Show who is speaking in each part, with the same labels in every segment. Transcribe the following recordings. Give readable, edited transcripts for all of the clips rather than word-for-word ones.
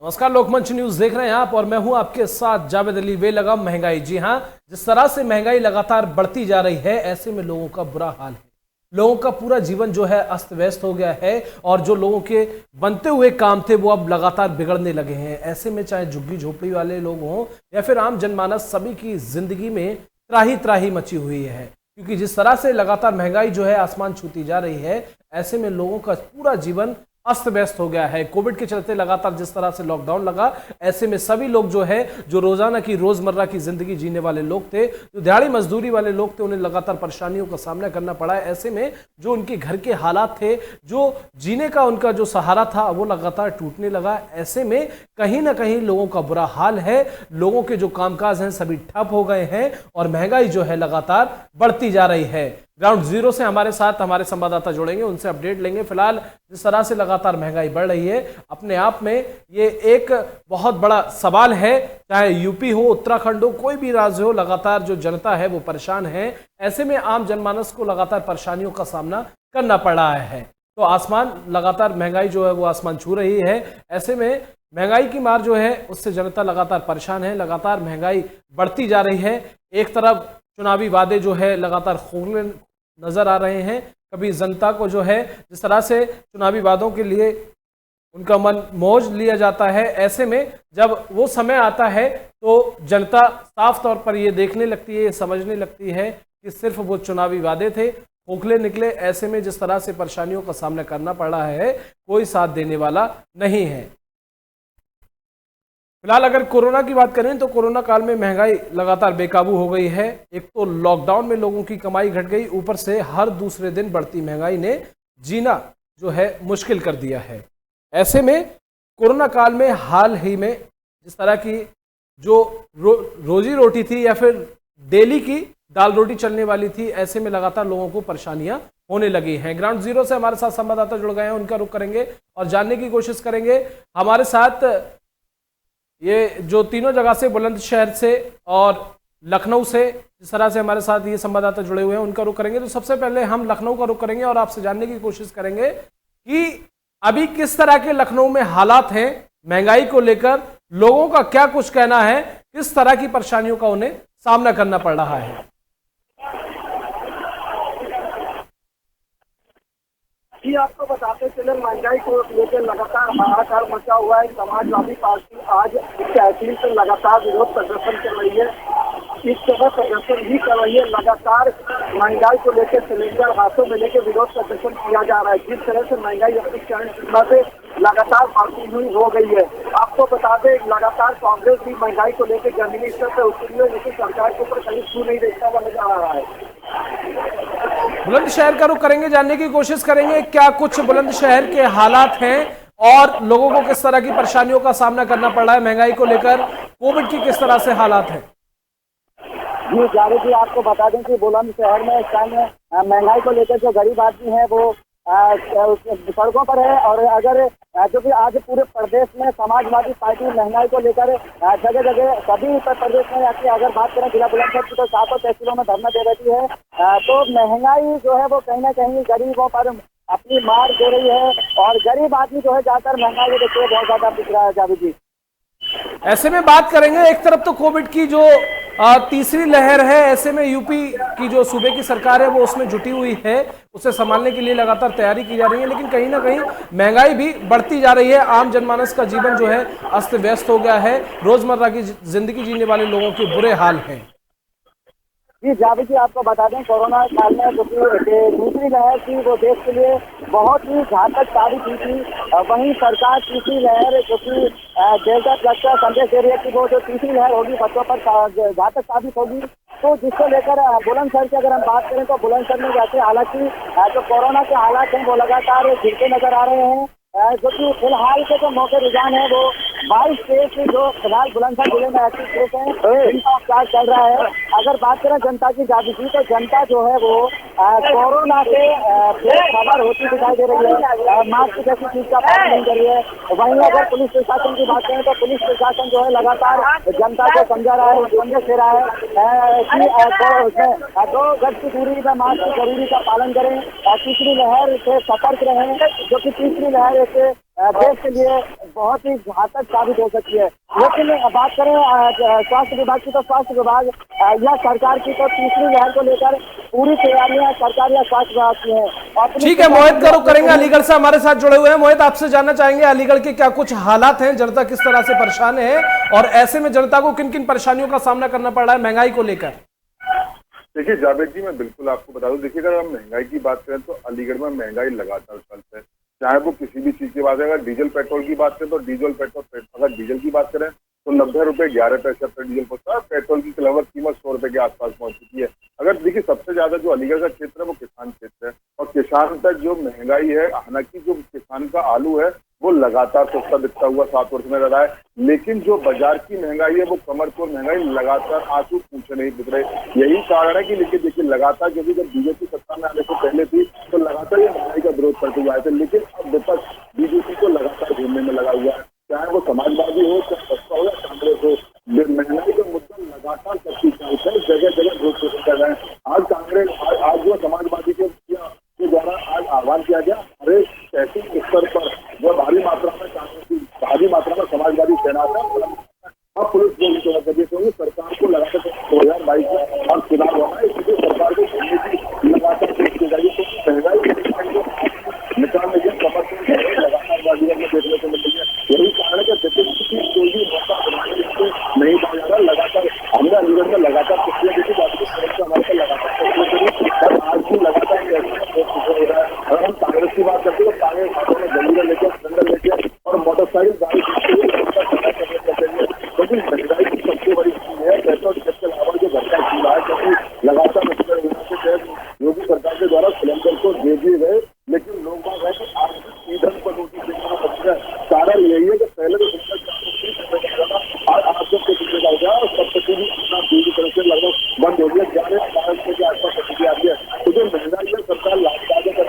Speaker 1: नमस्कार, लोकमंच न्यूज देख रहे हैं आप और मैं हूं आपके साथ जावेद अली। वे लगा महंगाई। जी हां, जिस तरह से महंगाई लगातार बढ़ती जा रही है, ऐसे में लोगों का बुरा हाल है। लोगों का पूरा जीवन जो है अस्त व्यस्त हो गया है और जो लोगों के बनते हुए काम थे वो अब लगातार बिगड़ने लगे हैं। ऐसे में चाहे झुग्गी झोपड़ी वाले लोग हों या फिर आम जनमानस, सभी की जिंदगी में त्राही त्राही मची हुई है, क्योंकि जिस तरह से लगातार महंगाई जो है आसमान छूती जा रही है, ऐसे में लोगों का पूरा जीवन अस्त व्यस्त हो गया है। कोविड के चलते लगातार जिस तरह से लॉकडाउन लगा, ऐसे में सभी लोग जो है, जो रोजाना की रोजमर्रा की जिंदगी जीने वाले लोग थे, जो दिहाड़ी मजदूरी वाले लोग थे, उन्हें लगातार परेशानियों का सामना करना पड़ा है। ऐसे में जो उनके घर के हालात थे, जो जीने का उनका जो सहारा था, वो लगातार टूटने लगा। ऐसे में कहीं ना कहीं लोगों का बुरा हाल है। लोगों के जो कामकाज हैं सभी ठप हो गए हैं और महंगाई जो है लगातार बढ़ती जा रही है। ग्राउंड जीरो से हमारे साथ हमारे संवाददाता जुड़ेंगे, उनसे अपडेट लेंगे। फिलहाल जिस तरह से लगातार महंगाई बढ़ रही है, अपने आप में ये एक बहुत बड़ा सवाल है। चाहे यूपी हो, उत्तराखंड हो, कोई भी राज्य हो, लगातार जो जनता है वो परेशान है। ऐसे में आम जनमानस को लगातार परेशानियों का सामना करना पड़ रहा है। तो आसमान लगातार महंगाई जो है वो आसमान छू रही है। ऐसे में महंगाई की मार जो है उससे जनता लगातार परेशान है। लगातार महंगाई बढ़ती जा रही है। एक तरफ चुनावी वादे जो है लगातार खोखले नजर आ रहे हैं। कभी जनता को जो है जिस तरह से चुनावी वादों के लिए उनका मन मौज लिया जाता है, ऐसे में जब वो समय आता है तो जनता साफ तौर पर ये देखने लगती है, ये समझने लगती है कि सिर्फ वो चुनावी वादे थे, खोखले निकले। ऐसे में जिस तरह से परेशानियों का सामना करना पड़ रहा है, कोई साथ देने वाला नहीं है। फिलहाल अगर कोरोना की बात करें तो कोरोना काल में महंगाई लगातार बेकाबू हो गई है। एक तो लॉकडाउन में लोगों की कमाई घट गई, ऊपर से हर दूसरे दिन बढ़ती महंगाई ने जीना जो है मुश्किल कर दिया है। ऐसे में कोरोना काल में हाल ही में जिस तरह की जो रोजी रोटी थी या फिर डेली की दाल रोटी चलने वाली थी, ऐसे में लगातार लोगों को परेशानियां होने लगी हैं। ग्राउंड जीरो से हमारे साथ संवाददाता जुड़ गए हैं, उनका रुख करेंगे और जानने की कोशिश करेंगे। हमारे साथ ये जो तीनों जगह से, बुलंदशहर से और लखनऊ से, जिस तरह से हमारे साथ ये संवाददाता जुड़े हुए हैं, उनका रुख करेंगे। तो सबसे पहले हम लखनऊ का रुख करेंगे और आपसे जानने की कोशिश करेंगे कि अभी किस तरह के लखनऊ में हालात हैं महंगाई को लेकर, लोगों का क्या कुछ कहना है, किस तरह की परेशानियों का उन्हें सामना करना पड़ रहा है।
Speaker 2: जी, आपको बताते चले, महंगाई को लेकर लगातार हाहाकार मचा हुआ है। समाजवादी पार्टी आज तहसील से लगातार विरोध प्रदर्शन कर रही है। इस जगह प्रदर्शन भी कर रही है। लगातार महंगाई को लेकर सिलेंडर हाथों में लेकर विरोध प्रदर्शन किया जा रहा है। जिस तरह से महंगाई अपनी चरम सीमा से लगातार बढ़ती हुई हो गई है। आपको बता दें, लगातार कांग्रेस भी महंगाई को लेकर जमीनी स्तर पर उतरी है, लेकिन सरकार के ऊपर कहीं छू नहीं देखता हुआ नजर आ रहा है।
Speaker 1: बुलंदशहर का रुख करेंगे, जानने की कोशिश करेंगे क्या कुछ बुलंदशहर के हालात हैं और लोगों को किस तरह की परेशानियों का सामना करना पड़ रहा है महंगाई को लेकर, कोविड की किस तरह से हालात हैं।
Speaker 2: जी जावेद जी, आपको बता दें कि बुलंदशहर में इस टाइम महंगाई को लेकर जो गरीब आदमी है वो सड़कों पर है। और अगर जो कि आज पूरे प्रदेश में समाजवादी पार्टी महंगाई को लेकर जगह जगह सभी उत्तर प्रदेश में आके, अगर बात करें जिला बुलंदशहर की, तो 7 तहसीलों में धरना दे रही है। तो महंगाई जो है वो कहीं ना कहीं गरीबों पर अपनी मार दे रही है और गरीब आदमी जो है ज्यादातर महंगाई को देखते हुए बहुत ज्यादा दिख रहा है। जावेद जी,
Speaker 1: ऐसे में बात करेंगे, एक तरफ तो कोविड की जो तीसरी लहर है, ऐसे में यूपी की जो सूबे की सरकार है वो उसमें जुटी हुई है, उसे संभालने के लिए लगातार तैयारी की जा रही है, लेकिन कहीं ना कहीं महंगाई भी बढ़ती जा रही है। आम जनमानस का जीवन जो है अस्त व्यस्त हो गया है। रोजमर्रा की जिंदगी जीने वाले लोगों के बुरे हाल हैं।
Speaker 2: जी जावेद जी, आपको बता दें, कोरोना काल में जो दूसरी लहर थी वो देश के लिए बहुत ही घातक साबित हुई थी। वहीं सरकार तीसरी लहर जो कि डेल्टा प्लस का संदेश दे रही है कि वो जो तीसरी लहर होगी बच्चों पर घातक साबित होगी। तो जिसको लेकर बुलंदशहर की अगर हम बात करें तो बुलंदशहर में वैसे हालांकि जो कोरोना के हालात हैं वो लगातार गिरते नजर आ रहे हैं। जो कि फिलहाल के जो मौके रुझान है वो 22 केस जो फिलहाल बुलंदशहर जिले में एक्टिव केस हैं, इनका उपचार चल रहा है। अगर बात करें जनता की जागृति, तो जनता जो है वो कोरोना से बेखबर होती दिखाई दे रही है, मास्क जैसी चीज का पालन नहीं कर रही है। वहीं अगर पुलिस प्रशासन की बात करें तो पुलिस प्रशासन जो है लगातार जनता को समझा रहा है, संदेश दे रहा है कि 2 गज की दूरी में मास्क जरूरी का पालन करें, तीसरी लहर से सतर्क रहें, जो कि तीसरी लहर से देश के लिए बहुत ही घातक साबित हो सकती है। लेकिन बात करें स्वास्थ्य विभाग की, तो स्वास्थ्य विभाग या सरकार की तो तीसरी लहर को लेकर पूरी तैयारियां सरकार या स्वास्थ्य विभाग की है।
Speaker 1: ठीक है, मोहित का रुख करेंगे, अलीगढ़ से हमारे साथ जुड़े हुए हैं। मोहित, आपसे जानना चाहेंगे अलीगढ़ के क्या कुछ हालात हैं, जनता किस तरह से परेशान है और ऐसे में जनता को किन किन परेशानियों का सामना करना पड़ रहा है महंगाई को लेकर?
Speaker 3: देखिए जावेद जी, मैं बिल्कुल आपको बता दूं, देखिए अगर हम महंगाई की बात करें तो अलीगढ़ में महंगाई लगातार चलती है, चाहे वो किसी भी चीज की बात है। अगर डीजल पेट्रोल की बात करें तो अगर डीजल की बात करें तो 90 रुपए 11 पैसे पर डीजल पहुंचता है। पेट्रोल की लगभग कीमत 100 रुपए के आसपास पहुंच चुकी है। अगर देखिए सबसे ज्यादा जो अलीगढ़ का क्षेत्र है वो किसान क्षेत्र है, और किसान तक जो महंगाई है, हालांकि जो किसान का आलू है वो लगातार सस्ता बिकता हुआ 7 वर्ष में रहा है, लेकिन जो बाजार की महंगाई है वो कमर को महंगाई लगातार आंसू पूछे नहीं बिक रहे। यही कारण है कि लेकिन देखिए लगातार, क्योंकि जब बीजेपी सत्ता में आने से पहले थी तो लगातार ये महंगाई का विरोध करते हुए आए थे, लेकिन अब विपक्ष बीजेपी को लगातार घूमने में लगा हुआ है, चाहे वो समाजवादी हो, चाहे बसपा हो या कांग्रेस हो। महंगाई का मुद्दा लगातार सबकी जगह जगह विरोध कर रहे हैं। आज कांग्रेस आज जो समाजवादी के द्वारा आज आह्वान किया गया, हर एक तहसील स्तर पर जो भारी मात्रा में समाजवादी सेना है, अब पुलिस बोली सरकार को लगातार 2022 में और चुनाव होना है, इसलिए सरकार को लगातार कोशिश की जाएगी। तो महंगाई निकालने के लगातार बाजीगर में देखने को मिल रही है। यही कारण है कि कोई भी मौका नहीं पाया जा रहा। लगातार हमने अलीगढ़ में लगातार प्रक्रिया देखी जाती है, हमारे पर लगातार और आज भी लगातार हो रहा है। अगर हम कांग्रेस की बात करते हैं तो कांग्रेस हाथों में जमीन लेके, सिलेंडर लेके और मोटरसाइकिल गाड़ी क्योंकि महंगाई की सबसे बड़ी चीज है पेट्रोल डीजल के अलावा जो घर का चूल्हा है, क्योंकि लगातार योजना के तहत योगी सरकार के द्वारा सिलेंडर को दे दिए गए, लेकिन लोग बात है कि आज ईंधन पर रोटी देना पड़ता है। कारण यही है कि पहले तो आज आप जब हो गया और सब्सिडी भी पूरी तरह से लगभग बंद हो गया, 11 के आसपास सब्सिडी आ गई है। तो जो महंगाई में सरकार लाभ करने के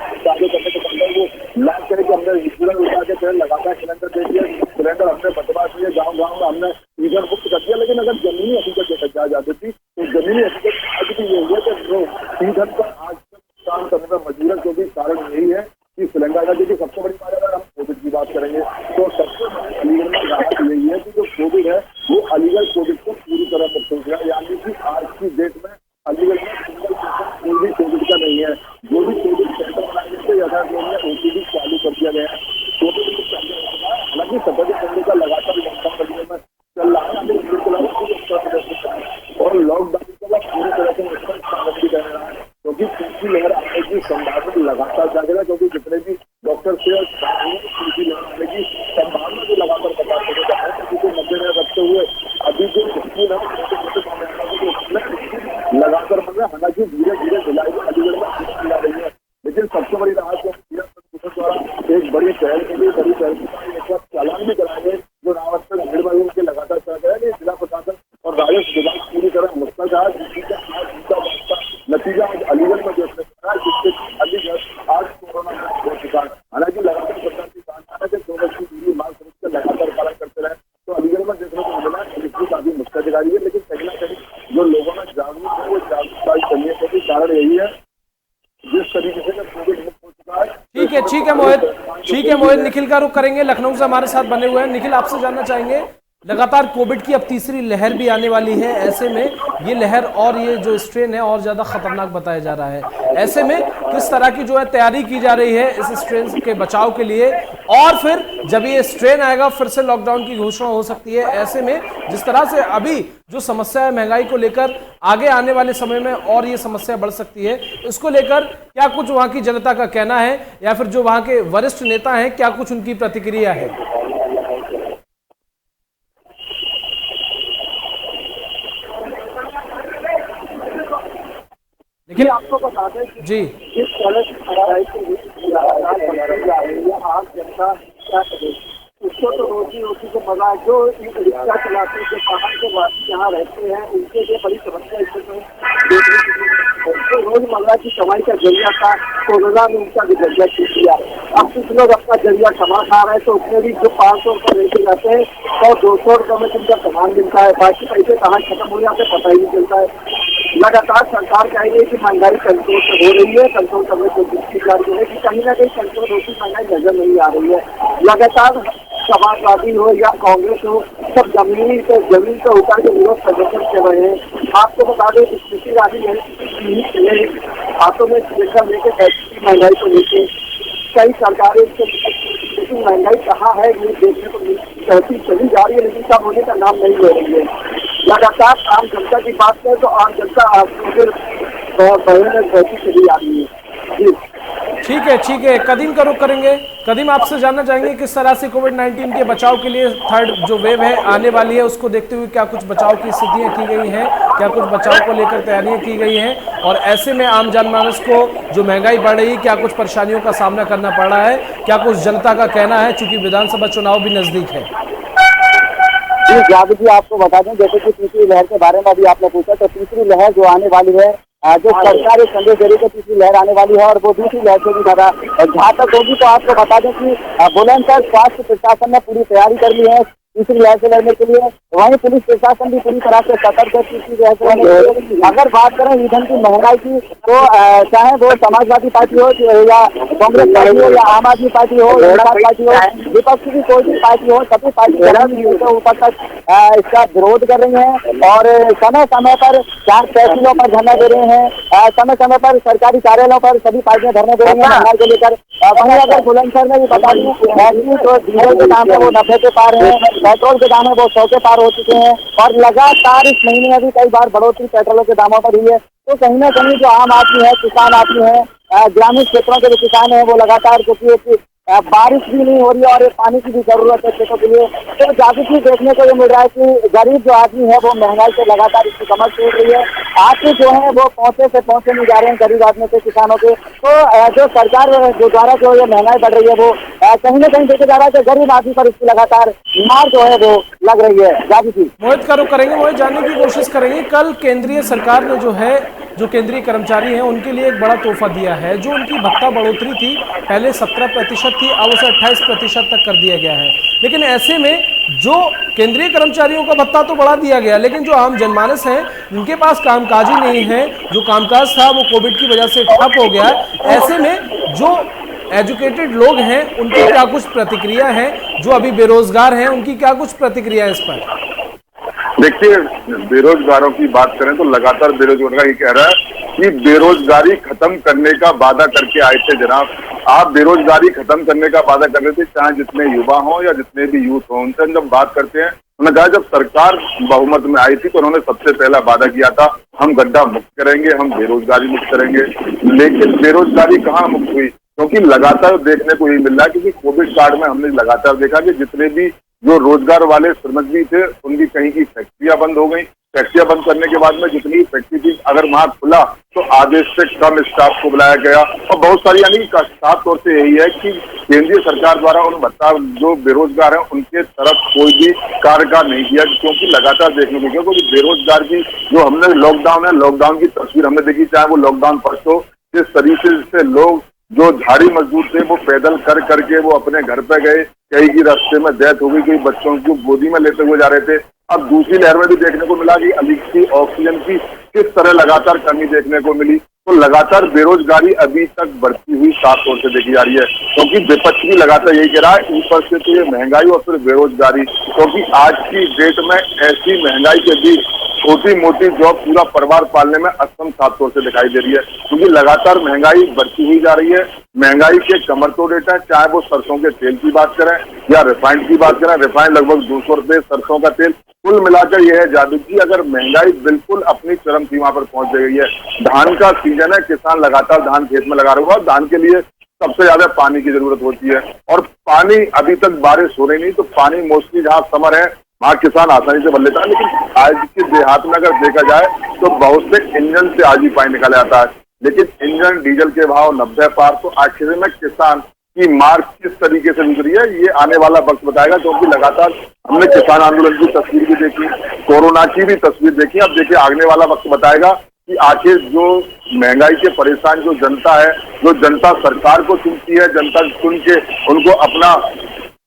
Speaker 3: बंदर वो लाभ करे कि हमने इंश्योरेंस उठा के तहत लगातार सिलेंडर दे दिया, सिलेंडर हमने बंटवा दिए, गाँव गाँव में हमने ईंधन मुक्त कर दिया। लेकिन अगर जमीनी हकीकत देखा जाती थी तो जमीनी हकीकत आज भी यही है कि ईंधन पर आज काम करने का मजबूर है, क्योंकि कारण यही है कि सिलेंडर का देखिए सबसे बड़ी बात, अगर हम कोविड की बात करेंगे तो सबसे बड़ी अलीगढ़ में राहत यही है कि जो कोविड है वो अलीगढ़ कोविड को पूरी तरह मुक्त हो गया। यानी कि आज की डेट में अलीगढ़ में सिंगल पेशेंट कोई भी कोविड का नहीं है। जो भी कोविड सेंटर बनाए गए थे यथार्थ ओपीडी चालू कर दिया गया है। कोविड हालांकि सैटरडे संडे का लगातार लॉकडाउन अलीगढ़ में चल रहा है और लॉकडाउन के बाद पूरी तरह से स्वागत भी कर रहा है, क्योंकि तीसरी लहर आने की संभावना लगातार जागेगा, क्योंकि जितने भी डॉक्टर से तीसरी लहर आने की संभावना को लगातार बताते हैं। जिसे मद्देनजर रखते हुए अभी जो स्कूल है लगातार बन रहा है, हालांकि धीरे धीरे भिलाई अलीगढ़ में मिला रही है। लेकिन सबसे बड़ी राहत द्वारा एक बड़ी पहल के लिए एक बार चालान भी कराए गए, जो रावत भीड़ के लगातार चल रहे हैं। जिला प्रशासन और राजस्व विभाग पूरी तरह मुस्तैद है, जिसका नतीजा आज अलीगढ़ में देखने को रहा है, जिससे अलीगढ़ आज कोरोना मुक्त हो चुका है। हालांकि लगातार सरकार की कानून है कि 2 गज की दूरी मांग समझ कर लगातार पालन करते रहे, तो अलीगढ़ में देखने को मिला है पुलिस काफी मुस्तैद है। लेकिन कहीं ना कहीं जो लोगों में जागरूक है वो जागरूकता करने का भी कारण यही है, जिस तरीके से कोविड मुक्त हो चुका है।
Speaker 1: ठीक है मोहित, निखिल का रुख करेंगे, लखनऊ से हमारे साथ बने हुए हैं। निखिल, आपसे जानना चाहेंगे, लगातार कोविड की अब तीसरी लहर भी आने वाली है, ऐसे में ये लहर और ये जो स्ट्रेन है और ज्यादा खतरनाक बताया जा रहा है, ऐसे में किस तरह की जो है तैयारी की जा रही है इस स्ट्रेन के बचाव के लिए, और फिर जब ये स्ट्रेन आएगा फिर से लॉकडाउन की घोषणा हो सकती है। ऐसे में जिस तरह से अभी जो समस्या है महंगाई को लेकर, आगे आने वाले समय में और ये समस्या बढ़ सकती है, इसको लेकर क्या कुछ वहां की जनता का कहना है या फिर जो वहां के वरिष्ठ नेता हैं क्या कुछ उनकी प्रतिक्रिया है?
Speaker 2: लेकिन आपको बता दें कि
Speaker 1: जी
Speaker 2: जिस तरह से आम जनता क्या करे, उसको तो रोजी रोटी को मजा है। जो रिक्शा चलाते हैं, जो पहाड़ के वासी यहाँ रहते हैं, उनके लिए बड़ी समस्या इसमें देखने को मिली। तो रोजमर्रा की कमाई का जरिया था, कोरोना में उनका भी जरिया छूट गया। अब कुछ लोग अपना जरिया कमा खा रहे हैं, तो उसमें भी जो 500 रुपये लेके जाते हैं और 200 रुपये में उनका सामान मिलता है, बाकी पैसे कहाँ खत्म हो जाते पता ही नहीं चलता है। लगातार सरकार कह रही है कि महंगाई कंट्रोल हो रही है, कंट्रोल करने की कोशिश कर रही है कि कहीं ना कहीं कंट्रोल होती महंगाई नजर नहीं आ रही है। लगातार समाजवादी हो या कांग्रेस हो, सब जमीन पे उतर के विरोध प्रदर्शन कर रहे हैं। आपको बता दें स्मृति ईरानी हाथों में सिलेंडर लेके महंगाई को लेके कई सरकारें लेकिन महंगाई कहाँ है ये देखने को कहती चली जा रही है, लेकिन कम होने का नाम नहीं ले रही है। लगातार आम जनता की बात करें तो आम जनता बढ़ने में कहती चली आ रही है। जी
Speaker 1: ठीक है, कदीम का रुख करेंगे। कदीम, आपसे जानना चाहेंगे किस तरह से कोविड-19 के बचाव के लिए थर्ड जो वेव है आने वाली है उसको देखते हुए क्या कुछ बचाव की स्थितियां की गई हैं, क्या कुछ बचाव को लेकर तैयारियां की गई हैं, और ऐसे में आम जनमानस को जो महंगाई बढ़ रही है क्या कुछ परेशानियों का सामना करना पड़ रहा है, क्या कुछ जनता का कहना है, चूंकि विधानसभा चुनाव भी नजदीक है।
Speaker 2: जी जावेद जी, आपको बता दें जैसे कि तीसरी लहर के बारे में अभी आपने पूछा, तो तीसरी लहर जो आने वाली है, जो सरकार एक संदेश दे रही है तीसरी लहर आने वाली है और वो दूसरी लहर से भी ज्यादा जहाँ तक होगी। तो आपको बता दें कि बुलंदशहर स्वास्थ्य प्रशासन ने पूरी तैयारी कर ली है तीसरी लहर से लड़ने के लिए। वहीं पुलिस प्रशासन भी पूरी तरह से सतर्क है तीसरी लहर से लड़ने के लिए। अगर बात करें ईंधन की महंगाई की, तो चाहे वो समाजवादी पार्टी हो या कांग्रेस पार्टी हो या आम आदमी पार्टी हो या पार्टी हो, विपक्ष की कोई भी पार्टी हो, सभी पार्टी ऊपर तक इसका विरोध कर रही है और समय समय पर 4 तहसीलों पर धरना दे रहे हैं, समय समय पर सरकारी कार्यालयों पर सभी पार्टियां धरना दे रही हैं महंगाई को लेकर। वहीं अगर बुलंदशहर में भी बता दें तो डीजल के दाम है वो 90 के पार है, पेट्रोल के दाम है वो 100 के पार हो चुके हैं और लगातार इस महीने में भी कई बार बढ़ोतरी पेट्रोलों के दामों पर हुई है। तो कहीं ना कहीं जो आम आदमी है, किसान आदमी है, ग्रामीण क्षेत्रों के जो किसान है वो लगातार, क्योंकि बारिश भी नहीं हो रही है और पानी की भी जरूरत है खेतों के लिए, तो जागृति देखने को ये मिल रहा है कि गरीब जो आदमी है वो महंगाई से लगातार इसकी कमर टूट रही है। आगे जो है वो पहुंचे से पहुंचे नहीं जा रहे हैं गरीब आदमी के, किसानों के। तो जो सरकार जो द्वारा जो ये महंगाई बढ़ रही है वो कहीं ना कहीं देखा जा रहा है कि गरीब आदमी पर इसकी लगातार मार जो है वो लग रही है। जागृति
Speaker 1: मोहित का रुख करेंगे, मोहित जानने की कोशिश करेंगे, कल केंद्रीय सरकार ने जो केंद्रीय कर्मचारी हैं उनके लिए एक बड़ा तोहफा दिया है। जो उनकी भत्ता बढ़ोतरी थी पहले 17% थी, अब उसे 28% तक कर दिया गया है। लेकिन ऐसे में जो केंद्रीय कर्मचारियों का भत्ता तो बढ़ा दिया गया, लेकिन जो आम जनमानस हैं जिनके पास कामकाज ही नहीं है, जो कामकाज था वो कोविड की वजह से ठप हो गया, ऐसे में जो एजुकेटेड लोग हैं उनकी क्या कुछ प्रतिक्रिया है, जो अभी बेरोजगार हैं उनकी क्या कुछ प्रतिक्रिया है इस पर?
Speaker 3: देखिए, बेरोजगारों की बात करें तो लगातार बेरोजगार ये कह रहा है कि बेरोजगारी खत्म करने का वादा करके आए थे जनाब। आप बेरोजगारी खत्म करने का वादा कर रहे थे, चाहे जितने युवा हों या जितने भी यूथ हों, उनसे जब बात करते हैं उन्होंने कहा जब सरकार बहुमत में आई थी तो उन्होंने सबसे पहला वादा किया था हम गड्ढा मुक्त करेंगे, हम बेरोजगारी मुक्त करेंगे। लेकिन बेरोजगारी कहाँ मुक्त हुई? क्योंकि लगातार देखने को यही मिल रहा है, क्योंकि कोविड काल में हमने लगातार देखा कि जितने भी जो रोजगार वाले श्रमिक भी थे उनकी कहीं की फैक्ट्रियां बंद हो गई। फैक्ट्रियां बंद करने के बाद में जितनी फैक्ट्री थी अगर वहां खुला तो आधे से कम स्टाफ को बुलाया गया और बहुत सारी, यानी साफ तौर से यही है कि केंद्रीय सरकार द्वारा उन भत्ता जो बेरोजगार हैं उनके तरफ कोई भी कार्यकाल नहीं किया, क्योंकि लगातार देखने को, क्योंकि बेरोजगार की जो हमने लॉकडाउन है, लॉकडाउन की तस्वीर हमने देखी, चाहे वो लॉकडाउन फर्स्ट हो, जिस तरीके से लोग जो झाड़ी मजदूर थे वो पैदल कर करके वो अपने घर पे गए, कई की रास्ते में डेथ हो गई, कई बच्चों को गोदी में लेते हुए जा रहे थे। अब दूसरी लहर में भी देखने को मिला कि अधिक की ऑक्सीजन की किस तरह लगातार कमी देखने को मिली। तो लगातार बेरोजगारी अभी तक बढ़ती हुई साफ तौर से देखी जा रही है, क्योंकि विपक्ष भी लगातार यही कह रहा है ऊपर से तो ये महंगाई और फिर बेरोजगारी, क्योंकि आज की डेट में ऐसी महंगाई के बीच छोटी मोटी जॉब पूरा परिवार पालने में असम साफ तौर से दिखाई दे रही है, क्योंकि लगातार महंगाई बढ़ती हुई जा रही है। महंगाई के कमर तोड़ रेट है, चाहे वो सरसों के तेल की बात करें या रिफाइंड की बात करें, रिफाइंड लगभग 200 रुपए, सरसों का तेल, कुल मिलाकर यह है जादू जी अगर महंगाई बिल्कुल अपनी चरम सीमा पर पहुंच गई है। धान का सीजन है, किसान लगातार धान खेत में लगा रहा है, धान के लिए सबसे ज्यादा पानी की जरूरत होती है और पानी अभी तक बारिश हो रही नहीं, तो पानी मोस्टली जहाँ समर है वहाँ किसान आसानी से भर लेता है। लेकिन आज के देहात में अगर देखा जाए तो बहुत से इंजन से आज ही पानी निकाला जाता है, लेकिन इंजन डीजल के भाव 90 पार, तो आखिर में किसान की मार किस तरीके से गुजरी है ये आने वाला वक्त बताएगा, क्योंकि लगातार हमने किसान आंदोलन की तस्वीर भी देखी, कोरोना की भी तस्वीर देखी। अब देखिए आने वाला वक्त बताएगा कि आखिर जो महंगाई के परेशान जो जनता है, जो जनता सरकार को चुनती है, जनता चुन के उनको अपना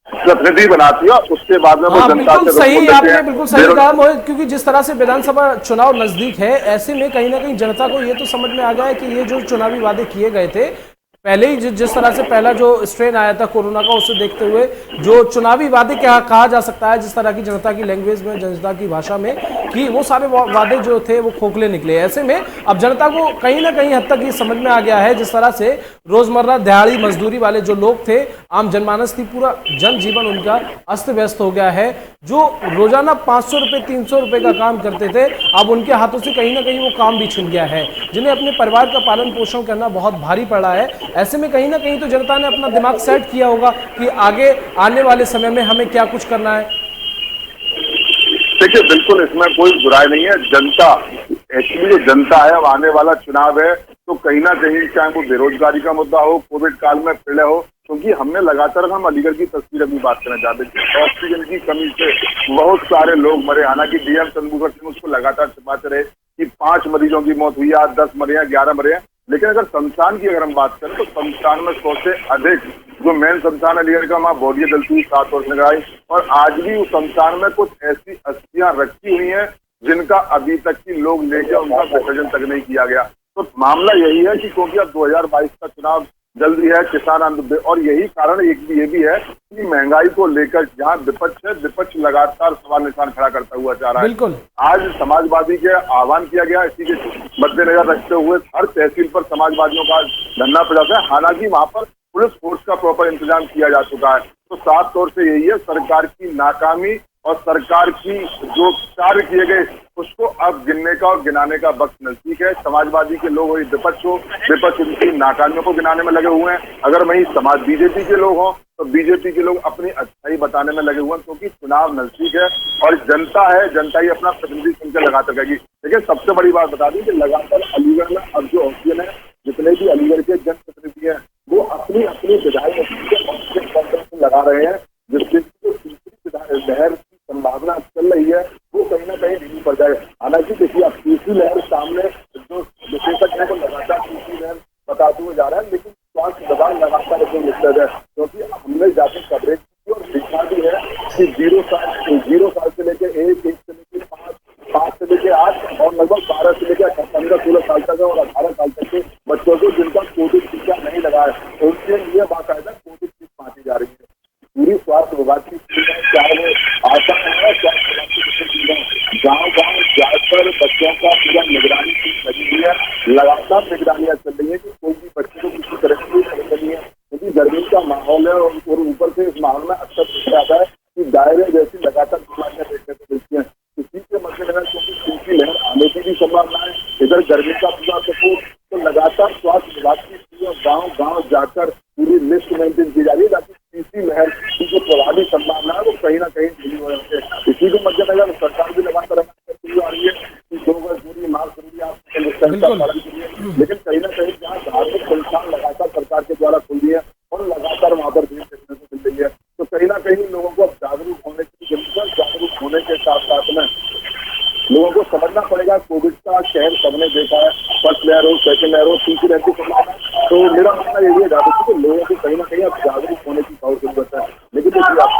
Speaker 3: प्रतिनिधि बनाती है, उसके बाद में वो
Speaker 1: हाँ,
Speaker 3: जनता
Speaker 1: बिल्कुल
Speaker 3: से
Speaker 1: सही,
Speaker 3: रिपोर्ट लेते
Speaker 1: आपने
Speaker 3: हैं।
Speaker 1: बिल्कुल सही कहा मोहित, क्योंकि जिस तरह से विधानसभा चुनाव नजदीक है, ऐसे में कहीं ना कहीं जनता को ये तो समझ में आ गया है कि ये जो चुनावी वादे किए गए थे पहले ही, जिस तरह से पहला जो स्ट्रेन आया था कोरोना का, उसे देखते हुए जो चुनावी वादे क्या कहा जा सकता है, जिस तरह की जनता की लैंग्वेज में, जनता की भाषा में, कि वो सारे वादे जो थे वो खोखले निकले। ऐसे में अब जनता को कहीं ना कहीं हद तक ये समझ में आ गया है, जिस तरह से रोजमर्रा दिहाड़ी मजदूरी वाले जो लोग थे, आम जनमानस थी, पूरा जनजीवन उनका अस्त व्यस्त हो गया है। जो रोजाना 500 रुपए 300 रुपए का काम करते थे, अब उनके हाथों से कहीं ना कहीं वो काम भी छिन गया है, जिन्हें अपने परिवार का पालन पोषण करना बहुत भारी पड़ा है। ऐसे में कहीं ना कहीं तो जनता ने अपना दिमाग सेट किया होगा कि आगे आने वाले समय में हमें क्या कुछ करना है।
Speaker 3: देखिए, बिल्कुल इसमें कोई बुराई नहीं है। जनता, एक्चुअली जो जनता है, अब आने वाला चुनाव है, तो कहीं ना कहीं चाहे वो बेरोजगारी का मुद्दा हो, कोविड काल में पीड़े हो, क्योंकि हमने लगातार, हम अलीगढ़ की तस्वीर अभी बात करना चाहते थे, ऑक्सीजन की कमी से बहुत सारे लोग मरे। हालांकि डीएम चंद्रशेखर सिंह उसको लगातार छिपाते रहे कि 5 मरीजों की मौत हुई है, 10 मरे हैं, 11 मरे हैं। लेकिन अगर शमशान की अगर हम बात करें तो शमशान में 100 से अधिक जो मेन शमशान अलीगढ़ का, वहाँ बोरिया जलती हुई 7 वर्ष लगाई, और आज भी उस शमशान में कुछ ऐसी अस्थियां रखी हुई हैं जिनका अभी तक की लोग लेके उनका विसर्जन तक नहीं किया गया। तो मामला यही है कि क्योंकि अब 2022 का चुनाव जल्दी है, किसान आंदोलन, और यही कारण ये भी है कि महंगाई को लेकर जहां विपक्ष है, विपक्ष लगातार सवाल निशान खड़ा करता हुआ जा रहा है।
Speaker 1: बिल्कुल,
Speaker 3: आज समाजवादी के आह्वान किया गया, इसी के मद्देनजर रखते हुए हर तहसील पर समाजवादियों का धरना प्रदर्शन है। हालांकि वहां पर पुलिस फोर्स का प्रॉपर इंतजाम किया जा चुका है। तो साफ तौर से यही है, सरकार की नाकामी और सरकार की जो कार्य किए गए उसको अब गिनने का और गिनाने का वक्त नजदीक है। समाजवादी के लोग हो, विपक्ष हो, विपक्ष उनकी नाकामियों को गिनाने में लगे हुए हैं। अगर वहीं बीजेपी के लोग हों तो बीजेपी के लोग अपनी अच्छाई बताने में लगे हुए हैं, क्योंकि चुनाव नजदीक है और जनता है, जनता ही अपना प्रतिनिधि चुनकर लगातार करेगी। लेकिन सबसे बड़ी बात बता दूं कि लगातार अलीगढ़ में अब जो ऑक्सीजन है, जितने भी अलीगढ़ के जनप्रतिनिधि हैं वो अपनी अपनी विधायक लगा रहे हैं, जिससे तीसरी लहर की संभावना चल रही है वो कहीं ना कहीं नहीं पड़ जाए। हालांकि देखिए, अब तीसरी लहर सामने जो विशेषज्ञ है वो लगातार तीसरी लहर बताते हुए जा रहा है, लेकिन स्वास्थ्य विभाग लगातार इसमें मुस्तैद है, क्योंकि हमने जाकर कवरेज की और देखा भी है कि 0 साल से लेकर 1 से लेकर 5 से लेकर 8 और लगभग 12 से लेकर 15-16 साल तक और 18 साल तक के बच्चों को जिनका कोविड टीका नहीं लगा है, उनके लिए बाकायदा कोविड टीक बांटी जा रही है। पूरी स्वास्थ्य विभाग की चाहे वो आशा है, स्वास्थ्य विभाग की गाँव जाकर बच्चों का पूरा निगरानी लगी हुई है। लगातार निगरानियां चल रही है कि कोई भी बच्चे को किसी तरह की परेशानी है, क्योंकि गर्मी का माहौल है और ऊपर से इस माहौल में अक्सर देखा जाता है कि डायरिया जैसी लगातार बीमारियां देखने को मिलती हैं। इसी के मद्देनजर क्योंकि तीसरी लहर आने की भी संभावना है, इधर गर्मी का पूरा प्रकोप, तो लगातार स्वास्थ्य विभाग की गाँव जाकर पूरी लिस्ट मेंटेन की जा रही है ताकि तीसरी लहर की जो प्रभावी संभावना है वो कहीं ना कहीं ढीली हो जाती है। इसी के मद्देनजर सरकार भी लगातार करती आ रही है कि 2 गज दूरी, मास्क जरूरी, आप पालन करिए। लेकिन कहीं ना कहीं जहाँ धार्मिक संस्थान लगातार सरकार के द्वारा खुल रही है और लगातार वहां पर भीड़ देखने को मिल रही है, तो कहीं ना कहीं लोगों को जागरूक होने की जरूरत है। जागरूक होने के साथ साथ में लोगों को समझना पड़ेगा कोविड का कहर सबने देखा है, फर्स्ट लहर हो, सेकंड लहर हो, तीसरी लहर की संभावना। तो मेरा मानना यही है कि लोगों को कहीं ना कहीं अब जागरूक होने की बहुत जरूरत है। लेकिन देखिए, अब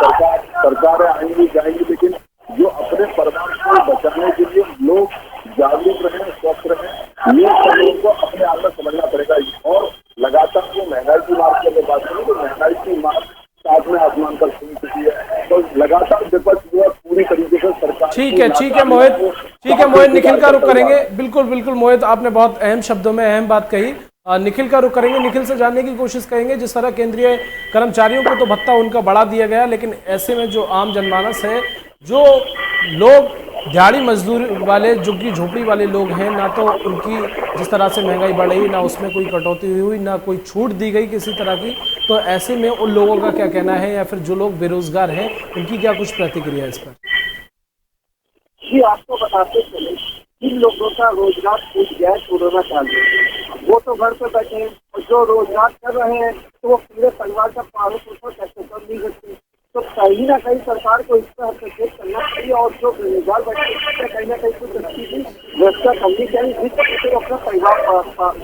Speaker 3: सरकार आएंगी जाएंगी, लेकिन जो अपने परिवार को बचाने के लिए लोग जागरूक रहे, स्वस्थ रहे, ये सब लोगों को अपने आप में समझना पड़ेगा। और लगातार जो महंगाई की मार की अगर बात करें तो महंगाई की मार साथ में आसमान पर छू चुकी है, तो लगातार विपक्ष जो है पूरी तरीके से सरकार। ठीक है
Speaker 1: मोहित, निखिल का रुख करेंगे। बिल्कुल मोहित, आपने बहुत अहम शब्दों में अहम बात कही। निखिल का रुख करेंगे, निखिल से जानने की कोशिश करेंगे, जिस तरह केंद्रीय कर्मचारियों को तो भत्ता उनका बढ़ा दिया गया, लेकिन ऐसे में जो आम जनमानस है, जो लोग दिहाड़ी मजदूर वाले, झुग्गी झोपड़ी वाले लोग हैं, ना तो उनकी जिस तरह से महंगाई बढ़ रही, ना उसमें कोई कटौती हुई, ना कोई छूट दी गई किसी तरह की, तो ऐसे में उन लोगों का क्या कहना है, या फिर जो लोग बेरोजगार हैं उनकी क्या कुछ प्रतिक्रिया है इस पर?
Speaker 2: जी, आपको बताते चले जिन लोगों का रोजगार छूट गया है कोरोना काल में, वो तो घर पर बैठे हैं, और जो रोजगार कर रहे हैं तो वो पूरे परिवार का पालन पोषण कैसे कर नहीं सकते। तो कहीं ना कहीं सरकार को इस पर हस्तक्षेप करना चाहिए, और जो बेरोजगार बच्चे कहीं ना कहीं कुछ व्यवस्था करनी चाहिए जिससे वो अपना परिवार।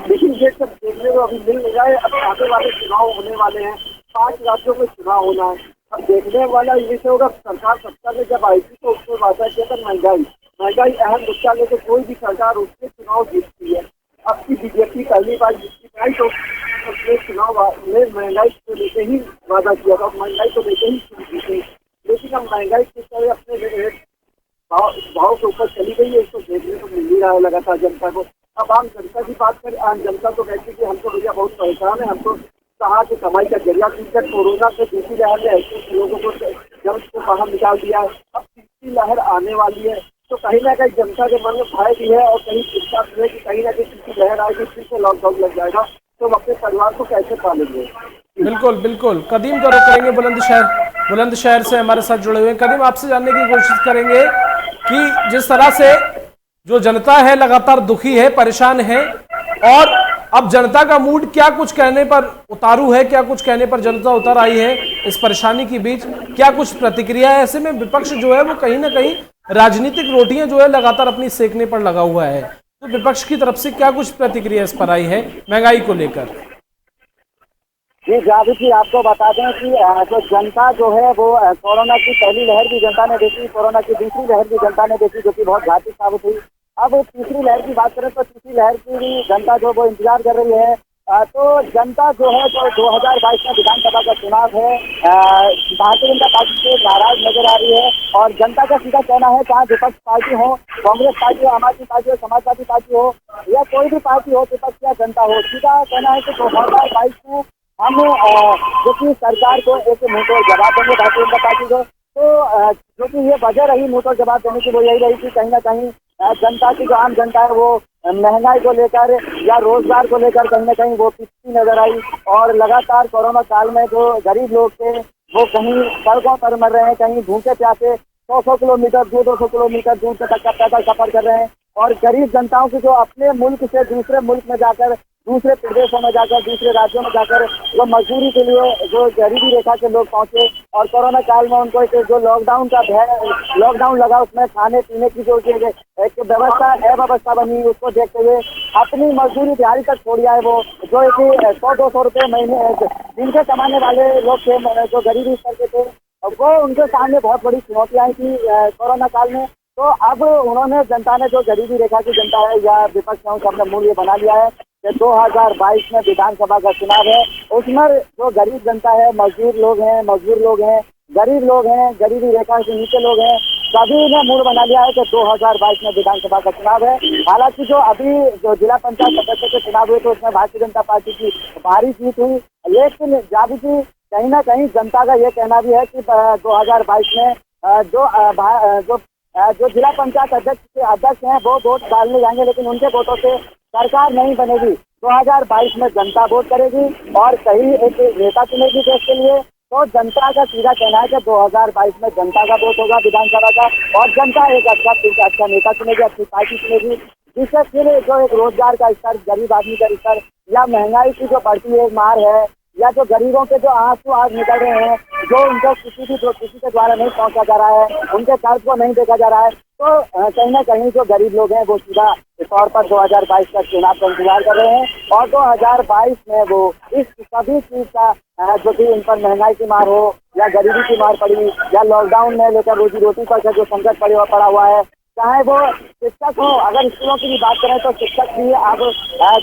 Speaker 2: लेकिन ये सब देखने को अभी मिल नहीं रहा है। अब आगे वाले चुनाव होने वाले हैं, 5 राज्यों में चुनाव होना है। अब देखने वाला ये से होगा, सरकार सत्ता में जब आई थी तो उसमें वादा किया था महंगाई अहम मुद्दा लेकर कोई भी सरकार उससे चुनाव जीतती है। अब की बीजेपी पहली बार जीतती है तो उसने चुनाव में महंगाई को लेकर ही वादा किया था, महंगाई को लेकर ही जीती। लेकिन अब महंगाई किस तरह अपने भाव के ऊपर चली गई है, इसको देखने को मिल ही रहा है लगातार जनता को। अब आम जनता की बात करें, आम जनता तो कहती है कि हम तो भैया बहुत परेशान है, हम तो कहा कि कमाई का जरिया टूटकर कोरोना से दूसरी लहर ने ऐसे लोगों को जब को बाहर निकाल दिया है। अब तीसरी लहर आने वाली है तो कहीं ना कहीं जनता के मन में भय भी है और कहीं चिंता भी है कि कहीं ना कहीं तीसरी लहर आएगी, फिर से लॉकडाउन लग जाएगा तो हम अपने परिवार को कैसे पालेंगे।
Speaker 1: बिल्कुल बिल्कुल। कदीम का रुख करेंगे बुलंदशहर से हमारे साथ जुड़े हुए हैं। कदीम, आपसे जानने की कोशिश करेंगे कि जिस तरह से जो जनता है लगातार दुखी है, परेशान है, और अब जनता का मूड क्या कुछ कहने पर उतारू है, क्या कुछ कहने पर जनता उतर आई है इस परेशानी के बीच, क्या कुछ प्रतिक्रिया है? ऐसे में विपक्ष जो है वो कहीं ना कहीं राजनीतिक रोटियां जो है लगातार अपनी सेकने पर लगा हुआ है, तो विपक्ष की तरफ से क्या कुछ प्रतिक्रिया इस पर आई है महंगाई को लेकर?
Speaker 2: जी जावेद जी, आपको बता दें कि जो जनता जो है वो कोरोना की पहली लहर भी जनता ने देखी, कोरोना की दूसरी लहर भी जनता ने देखी जो कि बहुत घातक साबित हुई। अब तीसरी लहर की बात करें तो तीसरी लहर की भी जनता जो वो इंतजार कर रही है। तो जनता जो है जो 2022 में विधानसभा का चुनाव है, भारतीय जनता पार्टी से नाराज नजर आ रही है और जनता का सीधा कहना है, चाहे विपक्ष पार्टी हो, कांग्रेस पार्टी हो, आम आदमी पार्टी हो, समाजवादी पार्टी हो या कोई भी पार्टी हो, विपक्ष या जनता हो, सीधा कहना है कि 2022 में हम जो कि सरकार को एक मुंहतोड़ जवाब देंगे भारतीय जनता पार्टी को। तो जो कि ये वजह रही मुंहतोड़ जवाब देने की वो यही रही कि कहीं ना कहीं जनता की जो आम जनता है वो महंगाई को लेकर या रोजगार को लेकर कहीं ना कहीं वो पिछड़ी नजर आई और लगातार कोरोना काल में जो गरीब लोग थे वो कहीं सड़कों पर मर रहे हैं, कहीं भूखे प्यासे 100 किलोमीटर 200 किलोमीटर दूर तक का पैदल सफर कर रहे हैं। और गरीब जनताओं की जो अपने मुल्क से दूसरे मुल्क में जाकर, दूसरे प्रदेशों में जाकर, दूसरे राज्यों में जाकर वो मजदूरी के लिए जो गरीबी रेखा के लोग पहुंचे और कोरोना काल में उनको जो लॉकडाउन लगा उसमें खाने पीने की जो एक अव्यवस्था बनी, उसको देखते हुए अपनी मजदूरी दिहाड़ी तक छोड़ है वो जो 100-200 रुपये महीने दिन के कमाने वाले लोग थे, जो गरीबी स्तर के थे, वो उनके सामने बहुत बड़ी चुनौतियां थी कोरोना काल में। तो अब उन्होंने जनता ने जो गरीबी रेखा की जनता है या विपक्ष ने उनका अपना मूल्य बना लिया है कि 2022 में विधानसभा का चुनाव है, उसमें जो गरीब जनता है, मजदूर लोग हैं, गरीब लोग हैं, गरीबी रेखा से नीचे लोग हैं, सभी ने मूड बना लिया है कि 2022 में विधानसभा का चुनाव है। हालांकि जो अभी जो जिला पंचायत सदस्य के चुनाव हुए तो उसमें भारतीय जनता पार्टी की भारी जीत हुई, लेकिन जावी जी कहीं ना कहीं जनता का ये कहना भी है कि 2022 में जो जिला पंचायत अध्यक्ष हैं वो वोट डालने जाएंगे, लेकिन उनके वोटों से सरकार नहीं बनेगी। 2022 में जनता वोट करेगी और सही एक नेता चुनेगी देश के लिए। तो जनता का सीधा कहना है कि 2022 में जनता का वोट होगा विधानसभा का और जनता एक अच्छा नेता चुनेगी, अच्छी पार्टी चुनेगी, जिससे फिर जो एक रोजगार का स्तर, गरीब आदमी का स्तर या महंगाई की जो बढ़ती है मार है या जो गरीबों के जो आंसू आज निकल रहे हैं, जो उनको किसी के द्वारा नहीं पहुंचा जा रहा है, उनके कर्ज को नहीं देखा जा रहा है, तो कहीं ना कहीं जो गरीब लोग हैं वो सीधा तौर पर 2022 का चुनाव का इंतजार कर रहे हैं और 2022 में वो इस सभी चीज का जो कि इन पर महंगाई की मार हो या गरीबी की मार पड़ी या लॉकडाउन में लेकर रोजी रोटी पर जो संकट पड़ा हुआ है, चाहे वो शिक्षक हो, अगर स्कूलों की भी बात करें तो शिक्षक भी अब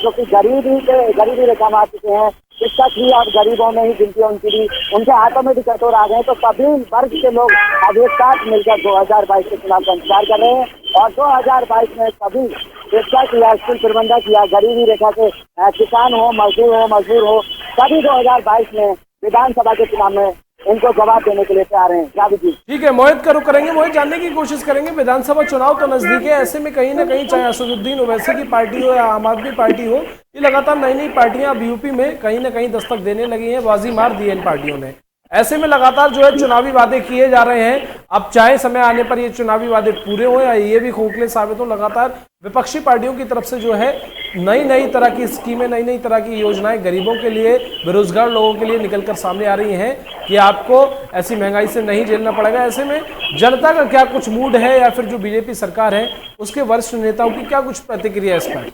Speaker 2: जो कि गरीबी रेखा में आ चुके हैं, शिक्षक भी अब गरीबों में ही गिनती है उनकी भी, उनके हाथों में भी कटोर आ गए। तो सभी वर्ग के लोग अब एक साथ मिलकर 2022 के चुनाव का इंतजार कर रहे हैं और 2022 में सभी शिक्षक या स्कूल प्रबंधक या गरीबी रेखा के किसान हो, मजदूर हो, सभी 2022 में विधानसभा के चुनाव में इनको जवाब देने के लिए तैयार हैं। जावेद जी
Speaker 1: ठीक है, मोहित का रुख करेंगे। मोहित, जानने की कोशिश करेंगे, विधानसभा चुनाव तो नजदीक है, ऐसे में कहीं ना कहीं चाहे असदुद्दीन ओवैसी की पार्टी हो या आम आदमी पार्टी हो, ये लगातार नई पार्टियां अब यूपी में कहीं ना कहीं दस्तक देने लगी हैं, बाजी मार दी है इन पार्टियों ने। ऐसे में लगातार जो है चुनावी वादे किए जा रहे हैं। अब चाहे समय आने पर ये चुनावी वादे पूरे हो या ये भी खोखले साबित हो, लगातार विपक्षी पार्टियों की तरफ से जो है नई तरह की स्कीमें, नई तरह की योजनाएं गरीबों के लिए, बेरोजगार लोगों के लिए निकलकर सामने आ रही हैं कि आपको ऐसी महंगाई से नहीं झेलना पड़ेगा। ऐसे में जनता का क्या कुछ मूड है या फिर जो बीजेपी सरकार है उसके वरिष्ठ नेताओं की क्या कुछ प्रतिक्रिया इस पर?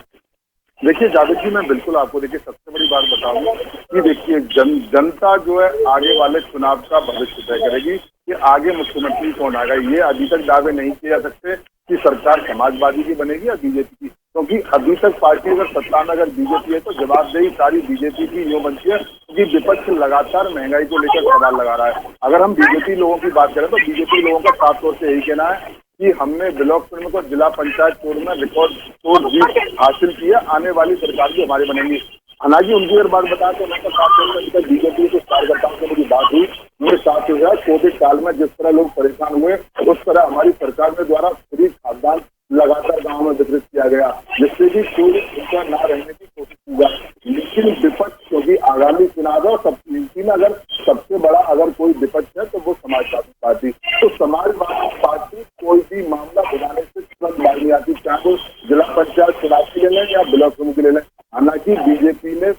Speaker 3: देखिए जावेद जी, मैं बिल्कुल आपको देखिए सबसे बड़ी बात बताऊं कि देखिए जनता जो है आगे वाले चुनाव का भविष्य तय करेगी कि आगे मुख्यमंत्री कौन आएगा। ये अभी तक दावे नहीं किए जा सकते कि सरकार समाजवादी की बनेगी या बीजेपी की, क्योंकि अभी तक पार्टी अगर सत्ता में अगर बीजेपी है तो जवाबदेही सारी बीजेपी की यूं बनती है, क्योंकि विपक्ष लगातार महंगाई को लेकर सवाल लगा रहा है। अगर हम बीजेपी लोगों की बात करें तो बीजेपी लोगों का साफ तौर से यही कहना है कि हमने ब्लॉक प्रमुख और जिला पंचायत चुनाव में रिकॉर्ड तोड़ जीत हासिल की है, आने वाली सरकार भी हमारी बनेगी। हालांकि उनकी अगर बात बताया तो मैं तो बीजेपी के कार्यकर्ताओं से मेरी बात हुई, मेरे साथ हुआ कोविड काल में जिस तरह लोग परेशान हुए उस तरह हमारी सरकार के द्वारा फ्री खाद्यान्न लगातार गाँव में वितरित किया गया, जिससे कि कोई भूखा न रहने की कोशिश की जाए। लेकिन विपक्ष, क्योंकि आगामी चुनाव है, लेकिन अगर सबसे बड़ा अगर कोई विपक्ष है तो वो समाजवादी पार्टी, तो समाजवादी पार्टी कोई भी मामला बुलाने से तुरंत बाहर नहीं आती, चाहे वो जिला पंचायत चुनाव के ले लें या ब्लॉक प्रमुख के ले लें। हालांकि बीजेपी ने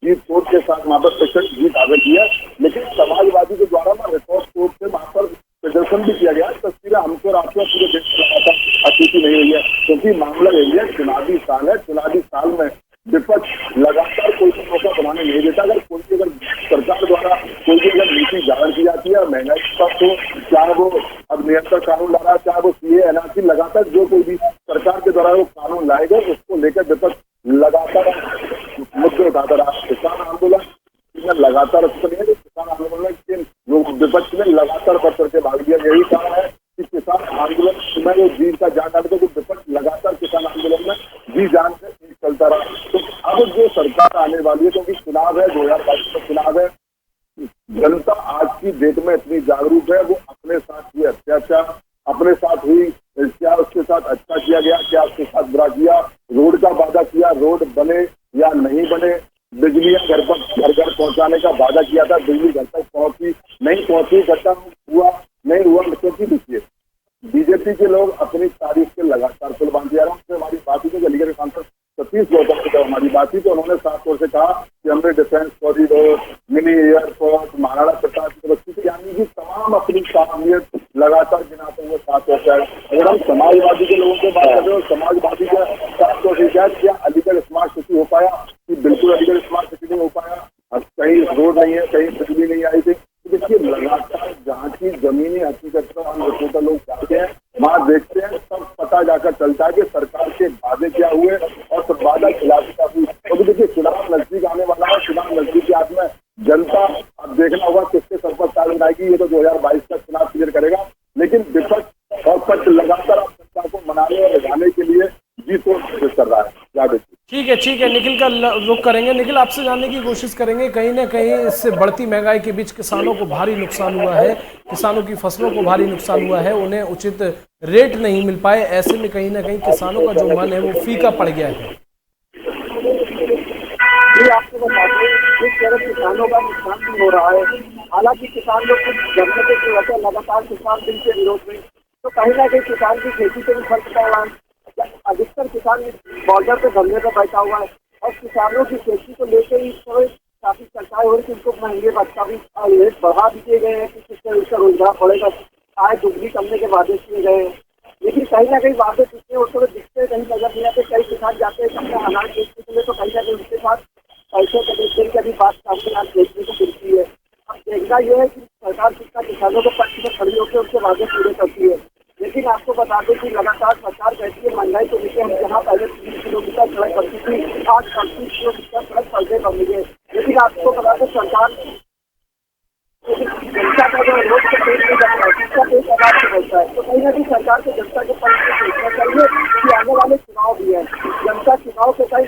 Speaker 3: जीत तोड़ के साथ वहां पर प्रचंड जीत हासिल की है, लेकिन समाजवादी के द्वारा ना रिकॉर्ड तोड़ से वहां पर प्रदर्शन भी किया गया। तस्वीरें हमको रातों पूरे देश में लगातार अतीति नहीं हुई है, क्योंकि मामला यही है, चुनावी साल है, चुनावी साल में विपक्ष लगातार कोई भी मौका बनाने नहीं देता। अगर कोई भी अगर सरकार द्वारा कोई भी अगर नीति जारी की जाती है महंगाई पर, तो चाहे वो अब नियंत्रण कानून ला रहा है, चाहे वो सीए एनआरसी, लगातार जो कोई भी सरकार के द्वारा वो कानून लाएगा उसको लेकर विपक्ष लगातार मुद्दे उठाता रहा। किसान आंदोलन में लगातार किसान आंदोलन के विपक्ष ने लगातार बढ़ करके भाग दिया। यही कारण है कि किसान आंदोलन में जो जी का जान डालते, तो विपक्ष लगातार किसान आंदोलन में जी जान से चलता रहा। तो अब जो सरकार आने वाली है, क्योंकि चुनाव है 2022 का चुनाव है, जनता आज की डेट में इतनी जागरूक है, वो अपने साथ हुए अत्याचार, अपने साथ हुई क्या उसके साथ अच्छा किया गया, क्या उसके साथ बुरा किया, रोड का वादा किया, रोड बने या नहीं बने, बिजलियां घर घर पहुंचाने का वादा किया था, बिजली घर तक पहुंची नहीं पहुंची, घटना हुआ नहीं हुआ। क्योंकि देखिए बीजेपी के लोग अपनी तारीफ के लगातार पुल बांधते जा रहे हैं। हमारी बात हुई अलीगढ़ के सांसद सतीश गौतम से जब हमारी बात हुई तो उन्होंने साफ तौर से कहा कि हमने defence corridor, mini airport, Maharana Pratap की बस्ती, यानी कि तमाम अपनी काबिलियत लगातार गिनाते हुए साथ होता है। अगर हम समाजवादी के लोगों से बात कर रहे हो, समाजवादी का साफ तौर से क्या अलीगढ़ स्मार्ट सिटी हो पाया? कि बिल्कुल अलीगढ़ स्मार्ट सिटी नहीं हो पाया। कहीं रोड नहीं है, कहीं बिजली नहीं आई थी। देखिए लगातार जहाँ की जमीनी हकीकत पर हम रिपोर्टर लोग जाते हैं, वहाँ देखते हैं, तब पता जाकर चलता है कि सरकार के वादे क्या हुए और सब वादा खिलाफी क्या हुई। तो देखिए चुनाव नजदीक आने वाला है, चुनाव नजदीक के हाथ में जनता अब देखना होगा किसके सर पर ताज बनाएगी। ये तो 2022 का चुनाव क्लियर करेगा, लेकिन विपक्ष और पक्ष लगातार जनता को मनाने और रिझाने के लिए जीत को कोशिश कर रहा है। याद
Speaker 1: ठीक है, निखिल का रुख करेंगे। निखिल, आपसे जानने की कोशिश करेंगे, कहीं ना कहीं इससे बढ़ती महंगाई के बीच किसानों को भारी नुकसान हुआ है, किसानों की फसलों को भारी नुकसान हुआ है, उन्हें उचित रेट नहीं मिल पाए, ऐसे में कहीं ना कहीं किसानों का जो मन है वो फीका पड़ गया है।
Speaker 2: आपको बता दें इस तरह किसानों का नुकसान भी हो रहा है। हालांकि किसान लोग कुछ धरने की वजह लगातार किसान बिल के विरोध में, तो कहीं ना कहीं किसान की खेती से भी फर्क पड़ रहा है। अधिकतर किसान बॉर्डर पे धरने पर बैठा हुआ है और किसानों की खेती को लेकर इस समय काफी चर्चाएं हो रही है कि उनको महंगे भत्ता भी रेट बढ़ा दिए गए हैं कि किससे उसका रोजगार बढ़ेगा, आय दुगनी करने के वादे किए गए हैं। लेकिन कहीं ना कहीं वादे कितने उस समय दिखते कहीं नजर नहीं आते। कई किसान जाते हैं अपने अनाज बेचने के लिए, तो कहीं ना कहीं उसके साथ पैसे कलेक्शन की भी बात सामने आज देखने को मिलती है। अब देखना यह है कि सरकार कितना किसानों को पक्ष में खड़ी होकर उनके वादे पूरे करती है। लेकिन आपको बता दें कि लगातार सरकार कहती है महंगाई को लेकर हम जहाँ पहले 30 किलोमीटर सड़क करती थी, आज 35 किलोमीटर सड़क पड़ने कर ली है। लेकिन आपको बता दें सरकार जनता का जो रोड का पेश नहीं जाता है, उसका पेश आवाज से बोलता है। तो कहीं ना कहीं सरकार को जनता के पक्ष में सोचना चाहिए कि आने वाले चुनाव भी है, जनता चुनाव के कई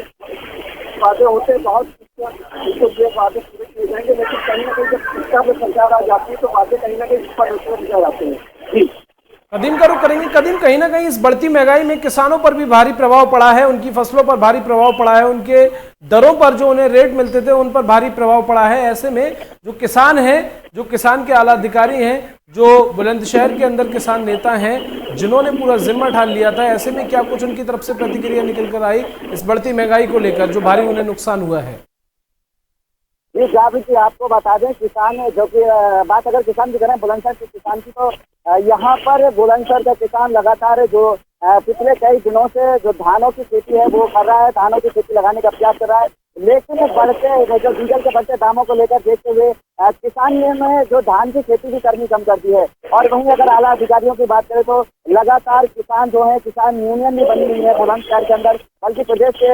Speaker 2: वादे होते हैं, बहुत वादे पूरे किए जाएंगे, लेकिन कहीं ना कहीं जब शिक्षा में सरकार आ जाती है तो वादे कहीं ना कहीं पर जाते हैं। जी
Speaker 1: कदीम का रुख करेंगे। कदीम, कहीं ना कहीं इस बढ़ती महंगाई में किसानों पर भी भारी प्रभाव पड़ा है, उनकी फसलों पर भारी प्रभाव पड़ा है, उनके दरों पर जो उन्हें रेट मिलते थे उन पर भारी प्रभाव पड़ा है। ऐसे में जो किसान हैं, जो किसान के आला अधिकारी हैं, जो बुलंदशहर के अंदर किसान नेता हैं, जिन्होंने पूरा जिम्मा ठान लिया था, ऐसे में क्या कुछ उनकी तरफ से प्रतिक्रिया निकल कर आई इस बढ़ती महंगाई को लेकर जो भारी उन्हें नुकसान हुआ है?
Speaker 2: जी जावेद जी, आपको बता दें किसान जो कि बात अगर किसान की करें बुलंदशहर के किसान की, तो यहाँ पर बुलंदशहर का किसान लगातार जो पिछले कई दिनों से जो धानों की खेती है वो कर रहा है, धानों की खेती लगाने का प्रयास कर रहा है। लेकिन बढ़ते जो डीजल के बढ़ते दामों को लेकर देखते हुए किसान ने जो धान की खेती भी करनी कम कर दी है। और वहीं अगर आला अधिकारियों की बात करें तो लगातार किसान जो है, किसान यूनियन भी बनी हुई है बुलंदशहर के अंदर, बल्कि प्रदेश के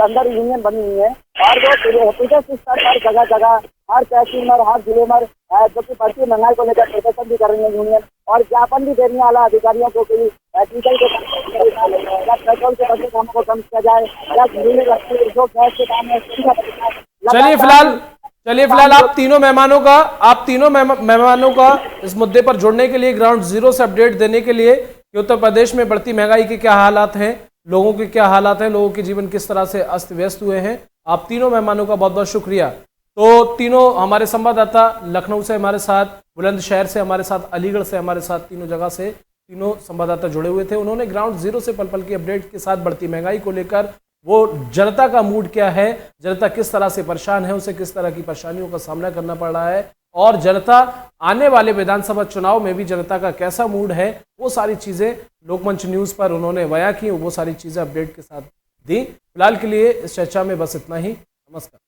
Speaker 2: अंदर यूनियन बनी हुई है। और वो प्रदेश स्तर पर जगह जगह हर तहसील में, हर जिले में जो कि बढ़ती महंगाई को लेकर प्रदर्शन भी कर रही है यूनियन, और ज्ञापन भी दे रही है आला अधिकारियों को कि डीजल के या पेट्रोल के बढ़ते दामों को कम किया जाए, या जो गैस के दाम है।
Speaker 1: चलिए फिलहाल आप तीनों मेहमानों का इस मुद्दे पर जुड़ने के लिए, ग्राउंड जीरो से अपडेट देने के लिए कि उत्तर प्रदेश में बढ़ती महंगाई के क्या हालात हैं, लोगों के क्या हालात हैं, लोगों के जीवन किस तरह से अस्त व्यस्त हुए हैं, आप तीनों मेहमानों का बहुत बहुत शुक्रिया। तो तीनों हमारे संवाददाता लखनऊ से हमारे साथ, बुलंदशहर से हमारे साथ, अलीगढ़ से हमारे साथ, तीनों जगह से तीनों संवाददाता जुड़े हुए थे। उन्होंने ग्राउंड जीरो से पल पल की अपडेट के साथ बढ़ती महंगाई को लेकर वो जनता का मूड क्या है, जनता किस तरह से परेशान है, उसे किस तरह की परेशानियों का सामना करना पड़ रहा है, और जनता आने वाले विधानसभा चुनाव में भी जनता का कैसा मूड है, वो सारी चीजें लोकमंच न्यूज पर उन्होंने बयां की, वो सारी चीजें अपडेट के साथ दी। फिलहाल के लिए इस चर्चा में बस इतना ही। नमस्कार।